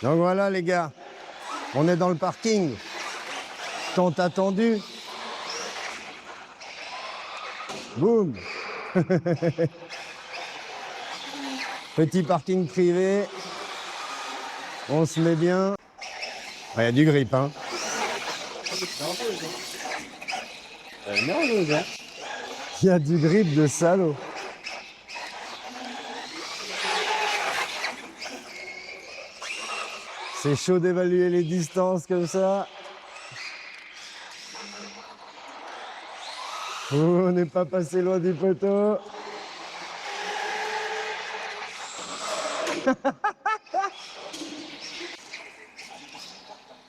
Donc voilà les gars, on est dans le parking, tant attendu. Boum. Petit parking privé, on se met bien. Il y a du grip, hein. Il y a du grip de salaud. C'est chaud d'évaluer les distances comme ça. Oh, on n'est pas passé loin du poteau.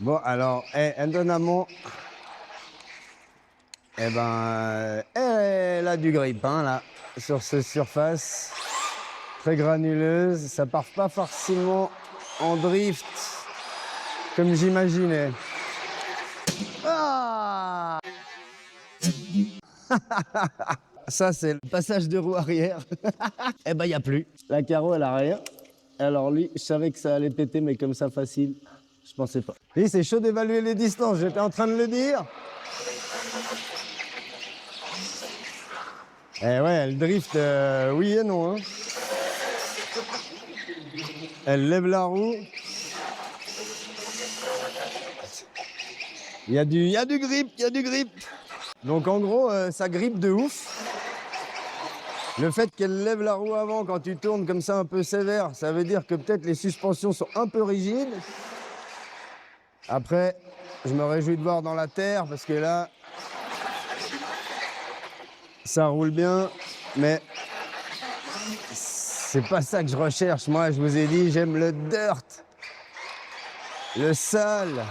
Bon, alors, Ndonamo, elle a du grip, hein, là, sur cette surface. Très granuleuse, ça part pas forcément en drift, comme j'imaginais. Ah ça, c'est le passage de roue arrière. Eh ben, il n'y a plus. La carreau, elle a rien. Alors lui, je savais que ça allait péter, mais comme ça, facile, je pensais pas. Oui, c'est chaud d'évaluer les distances, j'étais en train de le dire. Eh ouais, elle drift, oui et non. Hein. Elle lève la roue. Il y a du grip, il y a du grip. Donc en gros, ça grippe de ouf. Le fait qu'elle lève la roue avant quand tu tournes comme ça un peu sévère, ça veut dire que peut-être les suspensions sont un peu rigides. Après, je me réjouis de voir dans la terre parce que là, ça roule bien, mais c'est pas ça que je recherche. Moi, je vous ai dit, j'aime le dirt, le sale.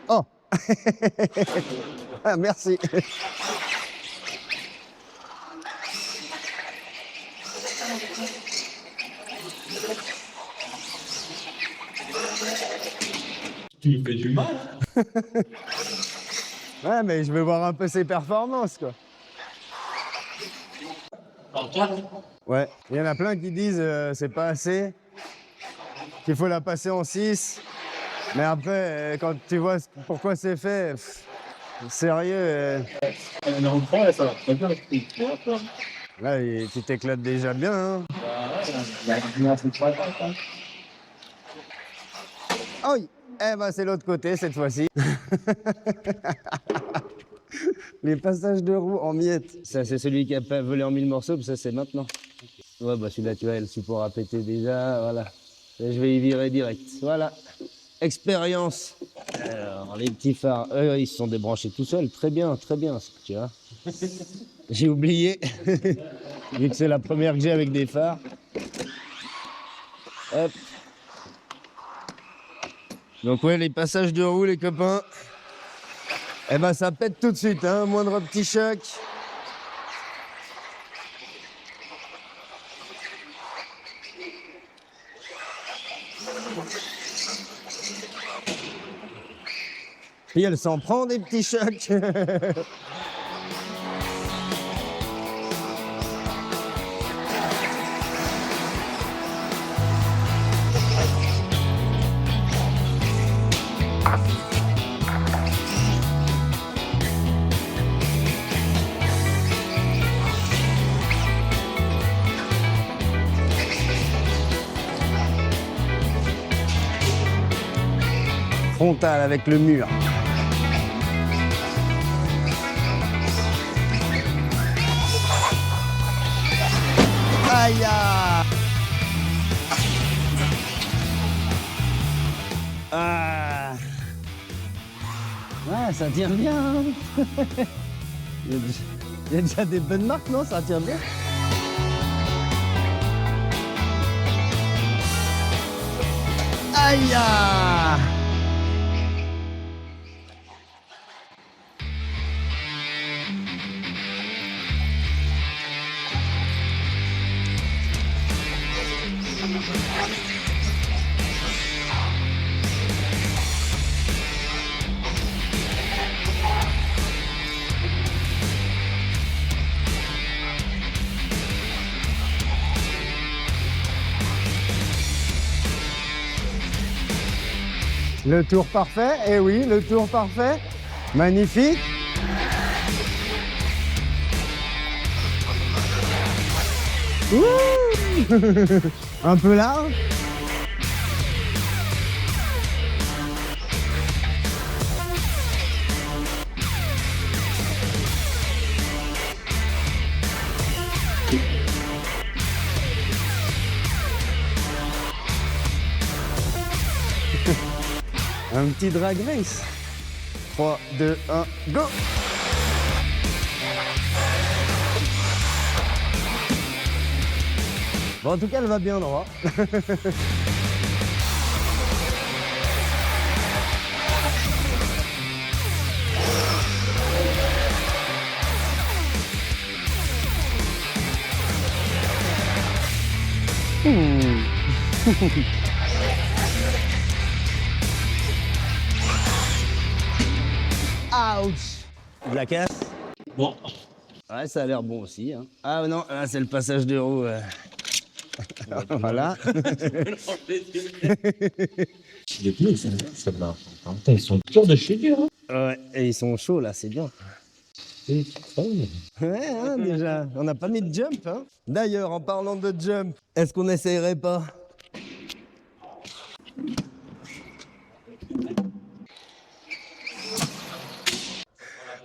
Oh ah, merci. Tu me fais du mal. Ouais, mais je veux voir un peu ses performances, quoi. En 4. Ouais, il y en a plein qui disent c'est pas assez, qu'il faut la passer en 6. Mais après, quand tu vois pourquoi c'est fait, sérieux, Elle est en 3, ça va très bien. là, tu t'éclates déjà bien. Hein. Oh, eh ben, c'est l'autre côté cette fois-ci. Les passages de roue en miettes. Ça, c'est celui qui a pas volé en 1000 morceaux, puis ça, c'est maintenant. Ouais, bah celui-là, tu vois, le support a pété déjà, voilà. Et je vais y virer direct. Voilà. Expérience. Alors, les petits phares, eux, ils se sont débranchés tout seuls. Très bien, tu vois. J'ai oublié, vu que c'est la première que j'ai avec des phares. Hop. Donc ouais, les passages de roue, les copains, eh ben ça pète tout de suite, hein, moindre petit choc. Puis elle s'en prend des petits chocs. Frontal avec le mur. Aïe! Ah! Ouais, ça tire bien. Hein. Il y a déjà des bonnes marques, non? Ça tire bien. Aïe! Le tour parfait, eh oui, le tour parfait. Magnifique. Ouh. Un peu large. Un petit drag race. 3, 2, 1, go! Bon, en tout cas, elle va bien droit. Ouch! De la casse? Bon. Ouais, ça a l'air bon aussi. Hein. Ah non, là, c'est le passage de roue. Voilà. Les pneus, ça marche. Ils sont durs de chez dur. Ouais, et ils sont chauds là, c'est bien. Ouais, hein, déjà. On n'a pas mis de jump. Hein. D'ailleurs, en parlant de jump, est-ce qu'on n'essayerait pas?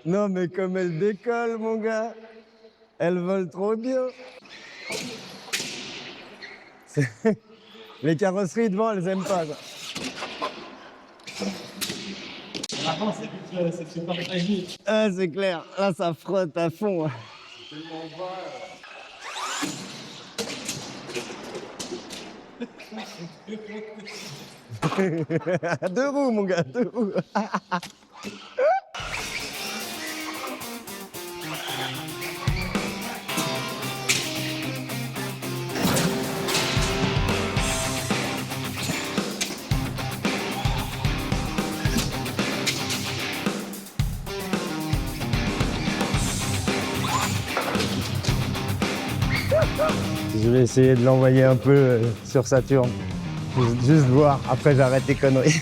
Non, mais comme elle décolle, mon gars, elle vole trop bien. Les carrosseries devant, elles aiment pas. Quoi. Avant, c'est super technique. Ah, c'est clair. Là, ça frotte à fond. Deux roues, mon gars, deux roues. Je vais essayer de l'envoyer un peu sur Saturne. Juste voir, après j'arrête les conneries.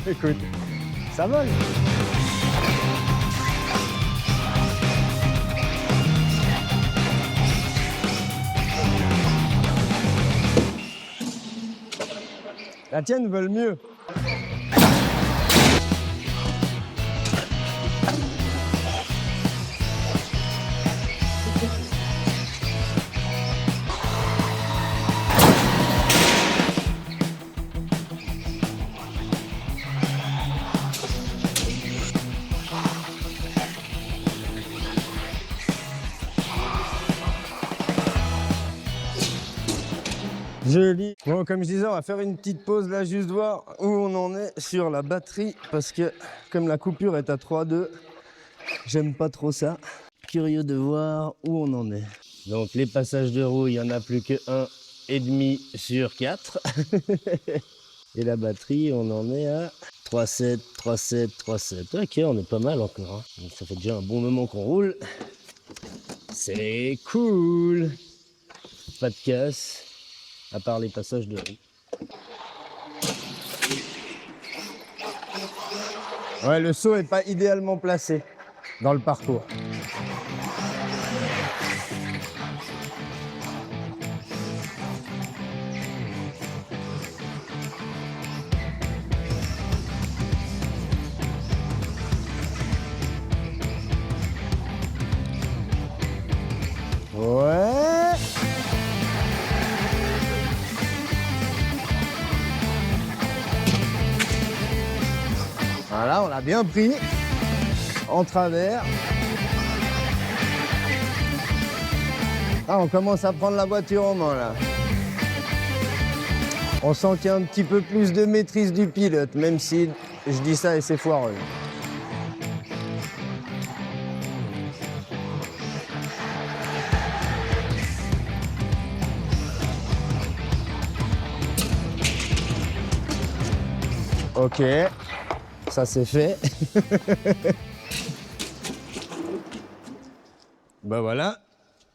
Écoute, ça vole. La tienne vole mieux. Joli. Bon, comme je disais, on va faire une petite pause là, juste voir où on en est sur la batterie. Parce que comme la coupure est à 3,2, j'aime pas trop ça. Curieux de voir où on en est. Donc les passages de roue, il n'y en a plus que 1,5 sur 4. Et la batterie, on en est à 3,7, 3,7, 3,7. Ok, on est pas mal encore. Hein. Donc, ça fait déjà un bon moment qu'on roule. C'est cool. Pas de casse. À part les passages de roue. Ouais, le saut est pas idéalement placé dans le parcours. Ouais. Voilà, on l'a bien pris en travers. Ah, on commence à prendre la voiture en main là. On sent qu'il y a un petit peu plus de maîtrise du pilote, même si je dis ça et c'est foireux. Ok, ça c'est fait. Ben voilà,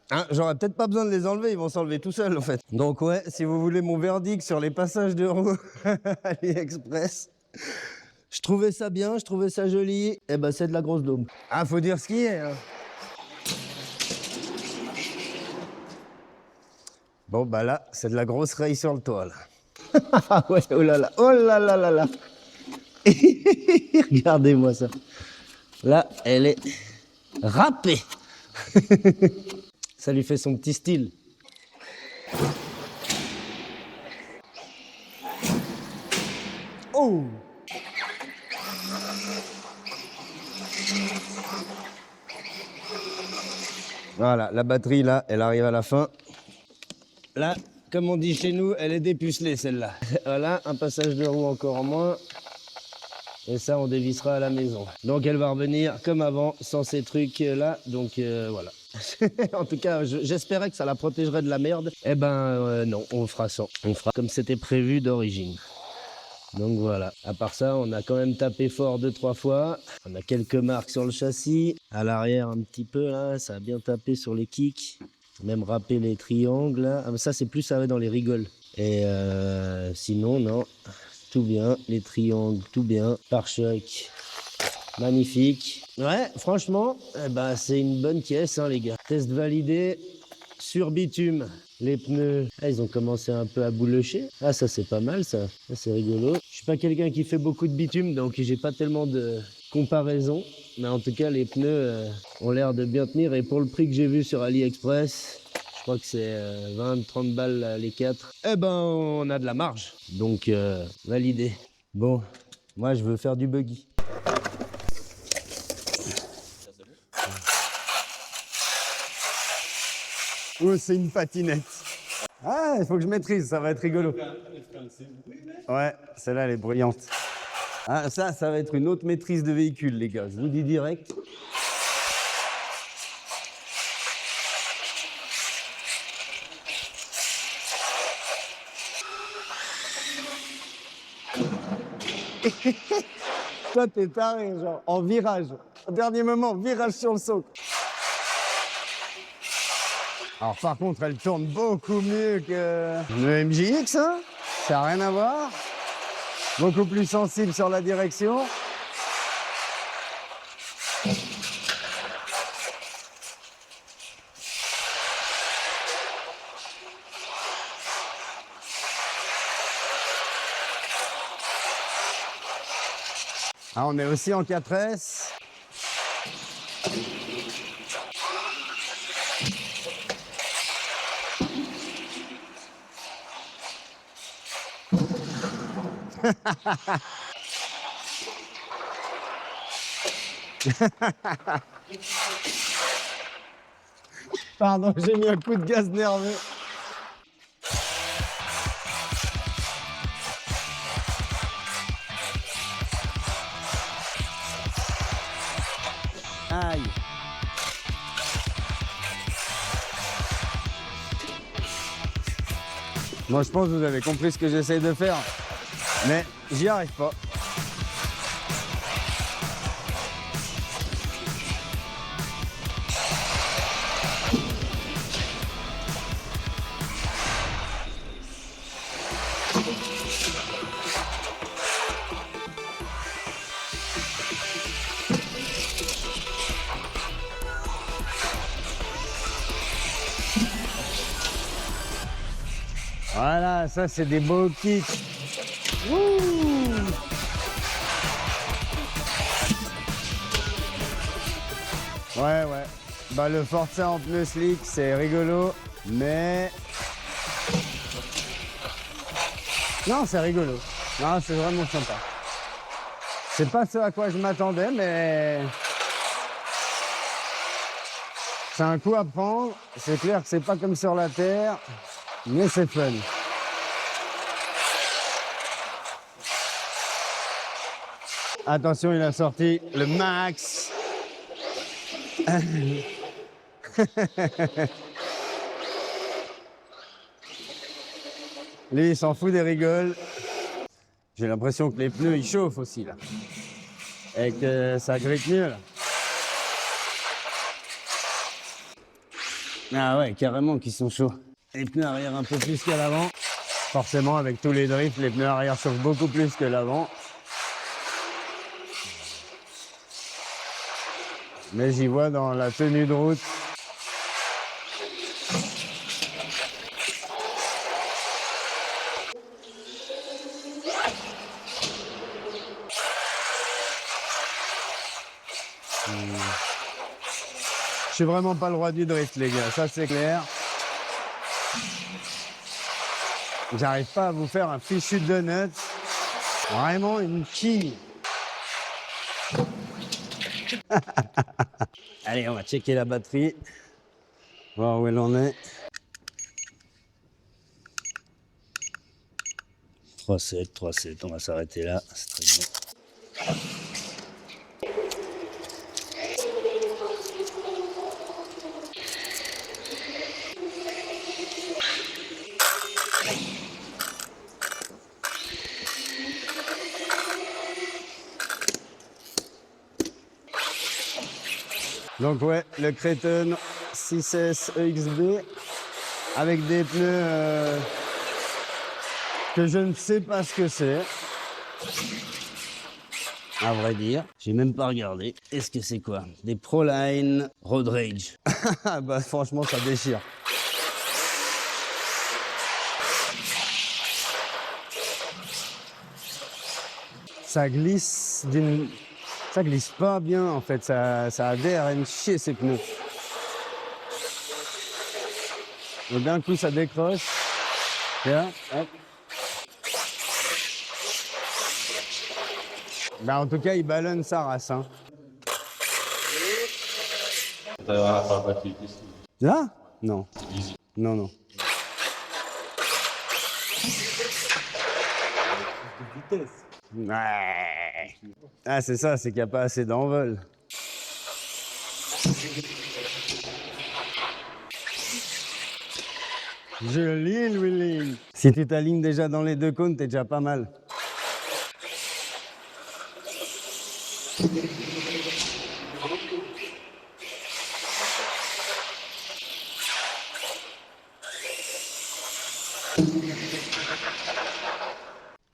Hein, j'aurais peut-être pas besoin de les enlever, ils vont s'enlever tout seuls en fait. Donc ouais, si vous voulez mon verdict sur les passages de roue AliExpress, je trouvais ça bien, je trouvais ça joli, et ben c'est de la grosse daube. Ah, faut dire ce qui est. Hein. Bon bah là, c'est de la grosse raye sur le toit là. Ah ouais, oh là là, oh là là là là. Regardez-moi ça. Là, elle est râpée. Ça lui fait son petit style. Oh! Voilà, la batterie là, elle arrive à la fin. Là, comme on dit chez nous, elle est dépucelée celle-là. Voilà, un passage de roue encore en moins. Et ça, on dévissera à la maison. Donc elle va revenir comme avant, sans ces trucs-là. Donc voilà. En tout cas, j'espérais que ça la protégerait de la merde. Eh ben non, on fera sans. On fera comme c'était prévu d'origine. Donc voilà. À part ça, on a quand même tapé fort 2-3 fois. On a quelques marques sur le châssis. À l'arrière un petit peu là, ça a bien tapé sur les kicks. Même râpé les triangles là. Ah, mais ça, c'est plus ça va dans les rigoles. Et sinon, non. Tout bien, les triangles, tout bien. Pare-choc, magnifique. Ouais, franchement, eh ben, c'est une bonne caisse, hein, les gars. Test validé sur bitume. Les pneus, ah, ils ont commencé un peu à boulocher. Ah, ça, c'est pas mal, ça. Ça, c'est rigolo. Je suis pas quelqu'un qui fait beaucoup de bitume, donc j'ai pas tellement de comparaison. Mais en tout cas, les pneus ont l'air de bien tenir. Et pour le prix que j'ai vu sur AliExpress, je crois que c'est 20-30 balles les 4. Eh ben, on a de la marge. Donc, validé. Bon, moi, je veux faire du buggy. Oh, c'est une patinette. Ah, il faut que je maîtrise, ça va être rigolo. Ouais, celle-là, elle est bruyante. Ah, ça va être une autre maîtrise de véhicule, les gars. Je vous dis direct. Toi, t'es taré, genre, en virage. Au dernier moment, virage sur le socle. Alors, par contre, elle tourne beaucoup mieux que le MJX, hein. Ça n'a rien à voir. Beaucoup plus sensible sur la direction. Ah, on est aussi en 4S. Pardon, j'ai mis un coup de gaz nerveux. Aïe. Moi, je pense que vous avez compris ce que j'essaye de faire, mais j'y arrive pas. Voilà, ça c'est des beaux kicks. Ouh. Ouais, ouais. Bah le Forza en pneus slick, c'est rigolo, mais... Non, c'est rigolo. Non, c'est vraiment sympa. C'est pas ce à quoi je m'attendais, mais... C'est un coup à prendre. C'est clair que c'est pas comme sur la terre, mais c'est fun. Attention, il a sorti le max. Lui, il s'en fout des rigoles. J'ai l'impression que les pneus, ils chauffent aussi, là. Et que ça grippe mieux, là. Ah ouais, carrément qu'ils sont chauds. Les pneus arrière un peu plus qu'à l'avant. Forcément, avec tous les drifts, les pneus arrière chauffent beaucoup plus que l'avant. Mais j'y vois dans la tenue de route. Je suis vraiment pas le roi du drift, les gars, ça c'est clair. J'arrive pas à vous faire un fichu donut. Vraiment une quille. Allez, on va checker la batterie. Voir où elle en est. 3,7, 3,7, on va s'arrêter là, c'est très bien. Donc ouais, le Créton 6S EXB avec des pneus que je ne sais pas ce que c'est. À vrai dire, j'ai même pas regardé. Est-ce que c'est quoi? Des Proline Road Rage. Bah franchement, ça déchire. Ça glisse d'une... Ça glisse pas bien en fait, ça adhère à une chier ces pneus. Donc d'un coup ça décroche. Et là, hop. Bah, en tout cas il ballonne sa race. Hein. Là? Non. Non, non. Ouais. Ah c'est ça, c'est qu'il n'y a pas assez d'envol. Joli le wheeling. Si tu t'alignes déjà dans les deux cônes, t'es déjà pas mal.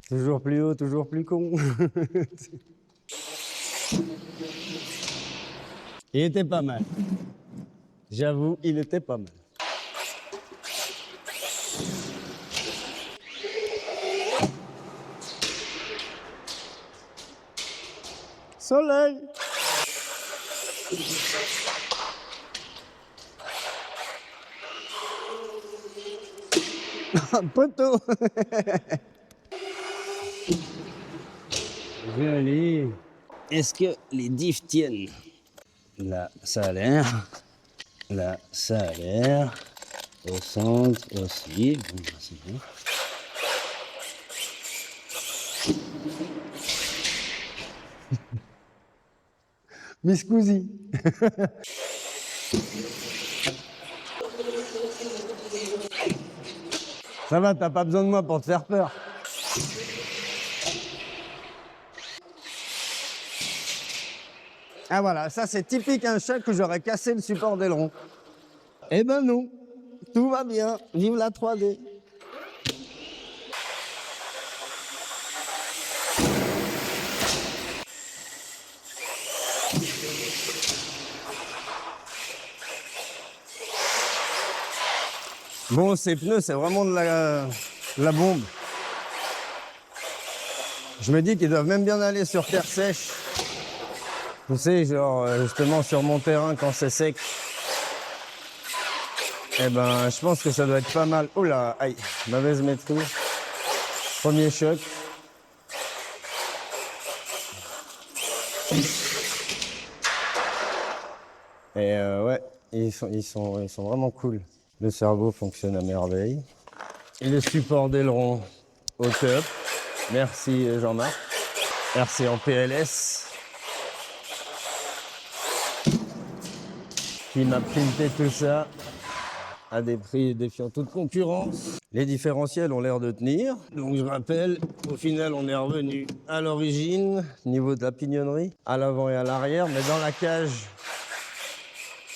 Toujours plus haut, toujours plus con. Il était pas mal. J'avoue, il était pas mal. Soleil. Poteau. Joli. Est-ce que les diffs tiennent? Là, ça a l'air. Là, ça a l'air. Au centre aussi. Bon, bah, c'est bon. Miss Cousy. Ça va, t'as pas besoin de moi pour te faire peur. Ah voilà, ça c'est typique un choc où j'aurais cassé le support d'aileron. Eh ben non, tout va bien, vive la 3D. Bon, ces pneus, c'est vraiment de la bombe. Je me dis qu'ils doivent même bien aller sur terre sèche. Tu sais, genre, justement, sur mon terrain, quand c'est sec. Eh ben, je pense que ça doit être pas mal. Oh là, aïe, mauvaise maîtrise. Premier choc. Et ouais, ils sont vraiment cool. Le cerveau fonctionne à merveille. Et le support d'aileron au top. Merci Jean-Marc. RC en PLS. Qui m'a printé tout ça à des prix défiant toute concurrence. Les différentiels ont l'air de tenir. Donc je rappelle, au final on est revenu à l'origine, niveau de la pignonnerie, à l'avant et à l'arrière, mais dans la cage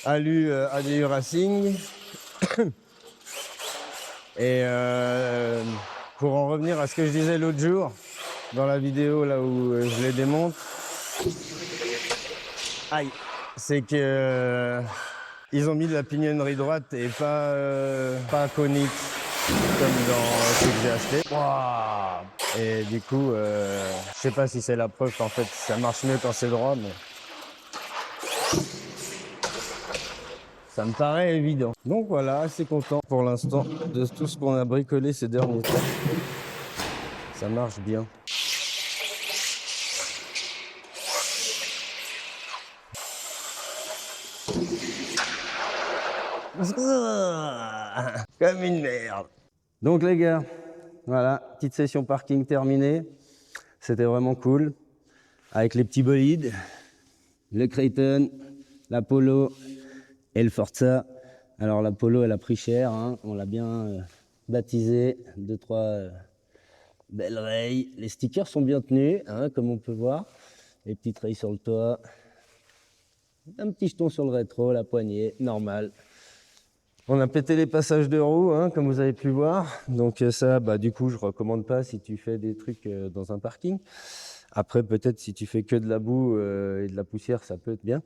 ADU Racing, Et pour en revenir à ce que je disais l'autre jour, dans la vidéo là où je les démonte, aïe, c'est que ils ont mis de la pignonnerie droite et pas conique comme dans ce que j'ai acheté. Wow. Et du coup, je sais pas si c'est la preuve qu'en fait ça marche mieux quand c'est droit, mais ça me paraît évident. Donc voilà, assez content pour l'instant de tout ce qu'on a bricolé ces derniers temps. Ça marche bien. Comme une merde. Donc les gars, voilà, petite session parking terminée. C'était vraiment cool. Avec les petits bolides, le Creighton, la Polo et le Forza. Alors la Polo, elle a pris cher, hein. On l'a bien baptisée. 2-3 belles rayes. Les stickers sont bien tenus, hein, comme on peut voir. Les petites rayes sur le toit. Un petit jeton sur le rétro, la poignée, normal. On a pété les passages de roues, hein, comme vous avez pu voir. Donc ça, bah, du coup, je recommande pas si tu fais des trucs dans un parking. Après, peut-être si tu fais que de la boue et de la poussière, ça peut être bien.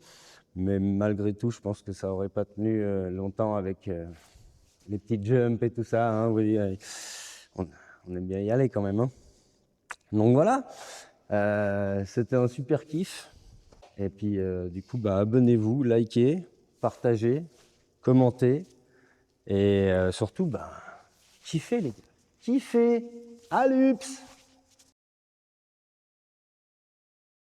Mais malgré tout, je pense que ça aurait pas tenu longtemps avec les petites jumps et tout ça. Hein, vous voyez, on aime bien y aller quand même. Hein. Donc voilà, c'était un super kiff. Et puis du coup, bah, abonnez-vous, likez, partagez, commentez. Et surtout, bah, kiffez les gars. Kiffez. Alups.